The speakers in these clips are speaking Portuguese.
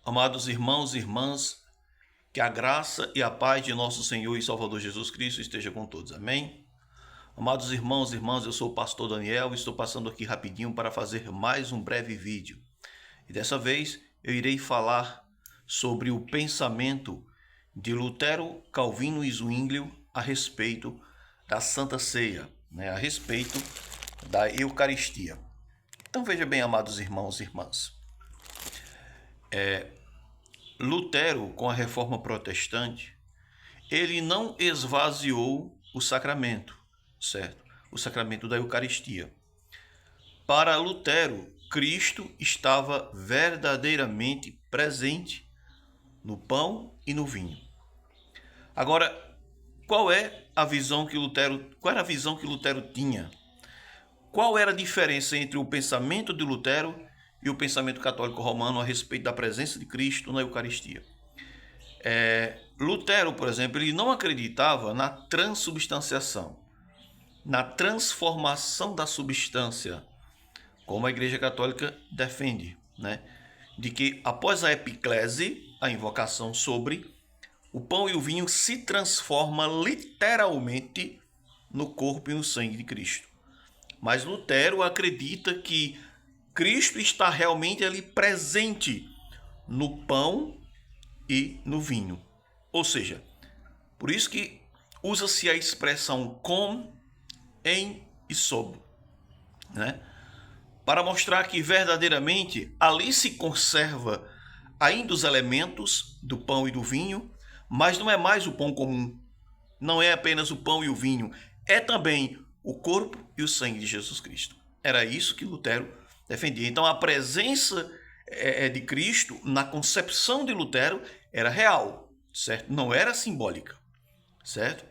Amados irmãos e irmãs, que a graça e a paz de nosso Senhor e Salvador Jesus Cristo esteja com todos. Amém? Amados irmãos e irmãs, eu sou o pastor Daniel e estou passando aqui rapidinho para fazer mais um breve vídeo. E dessa vez eu irei falar sobre o pensamento de Lutero, Calvino e Zwinglio a respeito da Santa Ceia, a respeito da Eucaristia. Então veja bem, amados irmãos e irmãs. Lutero, com a Reforma Protestante, ele não esvaziou o sacramento, certo? O sacramento da Eucaristia. Para Lutero, Cristo estava verdadeiramente presente no pão e no vinho. Agora, qual era a visão que Lutero tinha? Qual era a diferença entre o pensamento de Lutero e o pensamento católico romano a respeito da presença de Cristo na Eucaristia? Lutero, por exemplo, ele não acreditava na transubstanciação, na transformação da substância, como a Igreja Católica defende, de que após a epiclese, a invocação sobre, o pão e o vinho se transforma literalmente no corpo e no sangue de Cristo. Mas Lutero acredita que Cristo está realmente ali presente no pão e no vinho. Ou seja, por isso que usa-se a expressão com, em e sob, para mostrar que verdadeiramente ali se conserva ainda os elementos do pão e do vinho, mas não é mais o pão comum, não é apenas o pão e o vinho, é também o corpo e o sangue de Jesus Cristo. Era isso que Lutero defendia. Então a presença de Cristo na concepção de Lutero era real, certo? Não era simbólica, certo?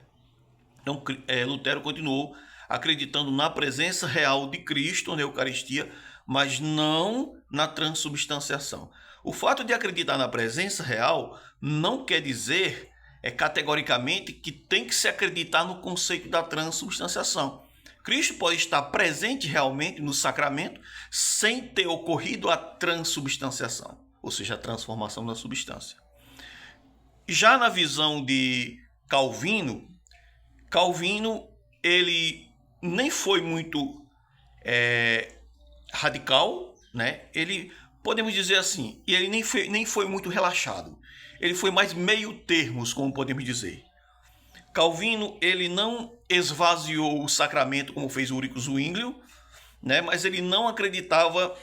Então Lutero continuou acreditando na presença real de Cristo na Eucaristia, mas não na transubstanciação. O fato de acreditar na presença real não quer dizer categoricamente que tem que se acreditar no conceito da transubstanciação. Cristo pode estar presente realmente no sacramento sem ter ocorrido a transubstanciação, ou seja, a transformação da substância. Já na visão de Calvino, ele nem foi muito radical, ele, podemos dizer assim, e ele nem foi muito relaxado. Ele foi mais meio termos, como podemos dizer. Calvino, ele não esvaziou o sacramento como fez Ulrico Zwinglio, mas ele não acreditava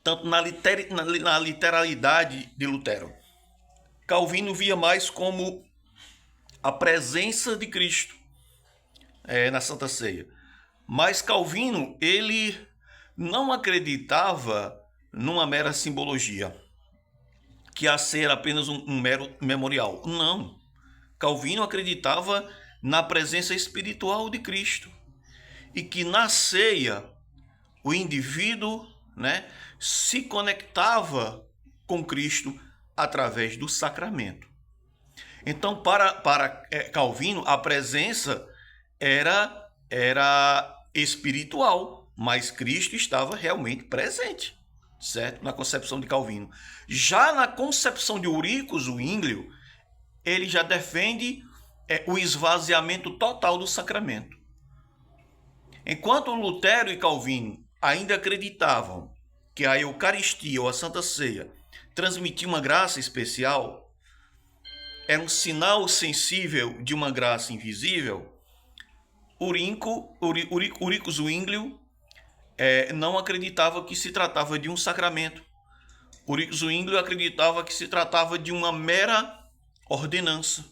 tanto na literalidade de Lutero. Calvino via mais como a presença de Cristo na Santa Ceia. Mas Calvino, ele não acreditava numa mera simbologia, que a ceia era apenas um mero memorial. Não. Calvino acreditava na presença espiritual de Cristo e que na ceia o indivíduo se conectava com Cristo através do sacramento. Então, para Calvino, a presença era espiritual, mas Cristo estava realmente presente, certo? Na concepção de Calvino. Já na concepção de Ulrico Zwinglio, ele já defende o esvaziamento total do sacramento. Enquanto Lutero e Calvino ainda acreditavam que a Eucaristia ou a Santa Ceia transmitia uma graça especial, era um sinal sensível de uma graça invisível, Ulrico Zwinglio não acreditava que se tratava de um sacramento. Ulrico Zwinglio acreditava que se tratava de uma mera ordenança.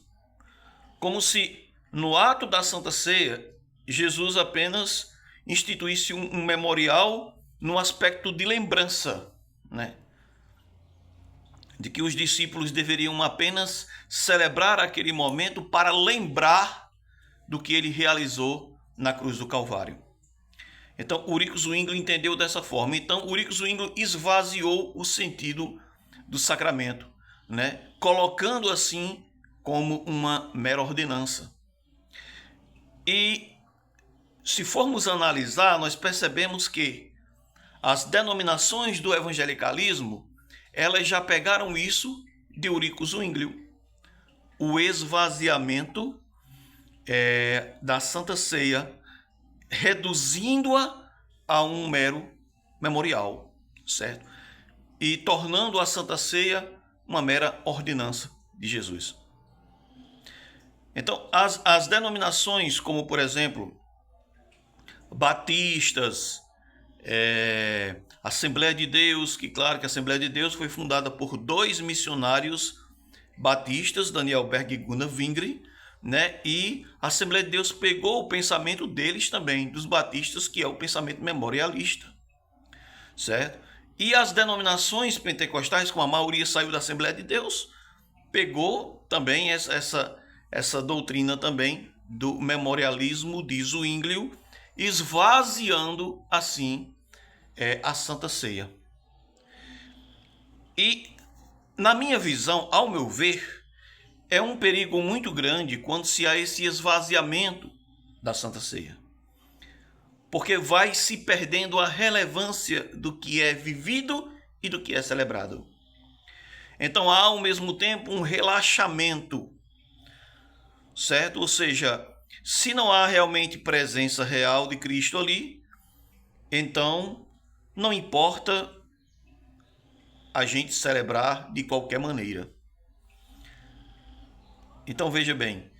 Como se no ato da Santa Ceia, Jesus apenas instituísse um memorial no aspecto de lembrança, de que os discípulos deveriam apenas celebrar aquele momento para lembrar do que ele realizou na cruz do Calvário. Então, Ulrico Zwinglio entendeu dessa forma. Então, Ulrico Zwinglio esvaziou o sentido do sacramento, colocando assim como uma mera ordenança. E se formos analisar, nós percebemos que as denominações do evangelicalismo, elas já pegaram isso de Eurico Zwinglio, o esvaziamento da Santa Ceia, reduzindo-a a um mero memorial, certo? E tornando a Santa Ceia uma mera ordenança de Jesus. Então, as denominações, como por exemplo, batistas, Assembleia de Deus, que claro que a Assembleia de Deus foi fundada por 2 missionários batistas, Daniel Berg e Gunnar Wingre, né? E a Assembleia de Deus pegou o pensamento deles também, dos batistas, que é o pensamento memorialista, certo? E as denominações pentecostais, como a maioria saiu da Assembleia de Deus, pegou também essa doutrina também do memorialismo de Zwinglio, esvaziando assim a Santa Ceia. E na minha visão, ao meu ver, é um perigo muito grande quando se há esse esvaziamento da Santa Ceia, porque vai se perdendo a relevância do que é vivido e do que é celebrado. Então há ao mesmo tempo um relaxamento, certo? Ou seja, se não há realmente presença real de Cristo ali, então não importa a gente celebrar de qualquer maneira. Então veja bem,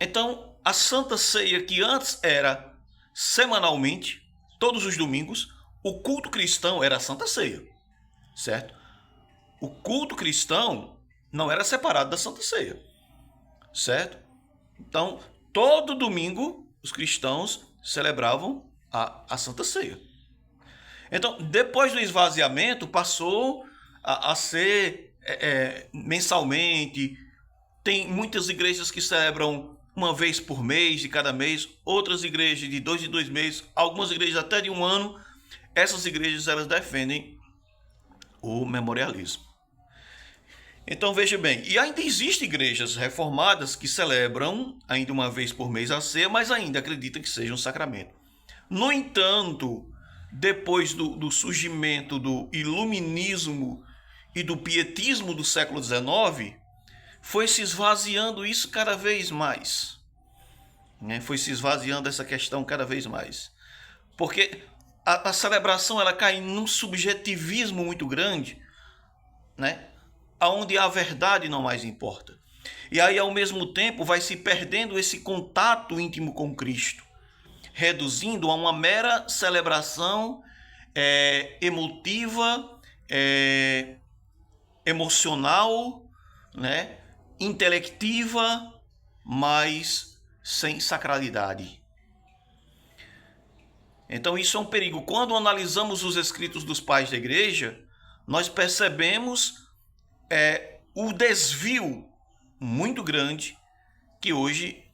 então a Santa Ceia, que antes era semanalmente, todos os domingos, o culto cristão era a Santa Ceia, certo? O culto cristão não era separado da Santa Ceia, certo? Então, todo domingo, os cristãos celebravam a Santa Ceia. Então, depois do esvaziamento, passou a ser mensalmente. Tem muitas igrejas que celebram uma vez por mês, de cada mês, outras igrejas de 2 em 2 meses, algumas igrejas até de 1 ano. Essas igrejas, elas defendem o memorialismo. Então veja bem, e ainda existem igrejas reformadas que celebram ainda uma vez por mês a ceia, mas ainda acreditam que seja um sacramento. No entanto, depois do surgimento do iluminismo e do pietismo do século XIX, foi se esvaziando isso cada vez mais, né? Foi se esvaziando essa questão cada vez mais, porque a celebração ela cai num subjetivismo muito grande, né? Onde a verdade não mais importa. E aí, ao mesmo tempo, vai se perdendo esse contato íntimo com Cristo, reduzindo a uma mera celebração emotiva, emocional, né? Intelectiva, mas sem sacralidade. Então isso é um perigo. Quando analisamos os escritos dos pais da igreja, nós percebemos o desvio muito grande que hoje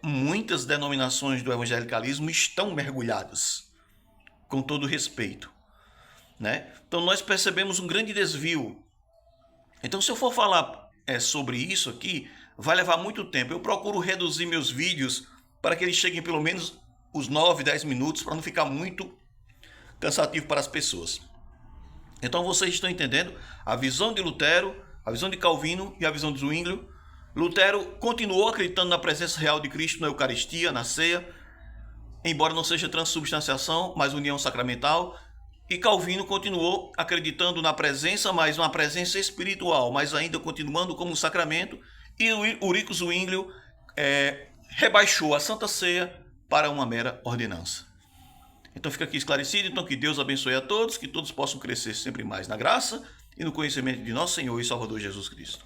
muitas denominações do evangelicalismo estão mergulhadas, com todo respeito, né? Então nós percebemos um grande desvio. Então, se eu for falar sobre isso aqui, vai levar muito tempo. Eu procuro reduzir meus vídeos para que eles cheguem pelo menos os 9, 10 minutos, para não ficar muito cansativo para as pessoas. Então, vocês estão entendendo a visão de Lutero, a visão de Calvino e a visão de Zwinglio. Lutero continuou acreditando na presença real de Cristo na Eucaristia, na ceia, embora não seja transubstanciação, mas união sacramental. E Calvino continuou acreditando na presença, mas uma presença espiritual, mas ainda continuando como um sacramento. E Eurico Zwinglio rebaixou a Santa Ceia para uma mera ordenança. Então fica aqui esclarecido. Então que Deus abençoe a todos, que todos possam crescer sempre mais na graça e no conhecimento de nosso Senhor e Salvador Jesus Cristo.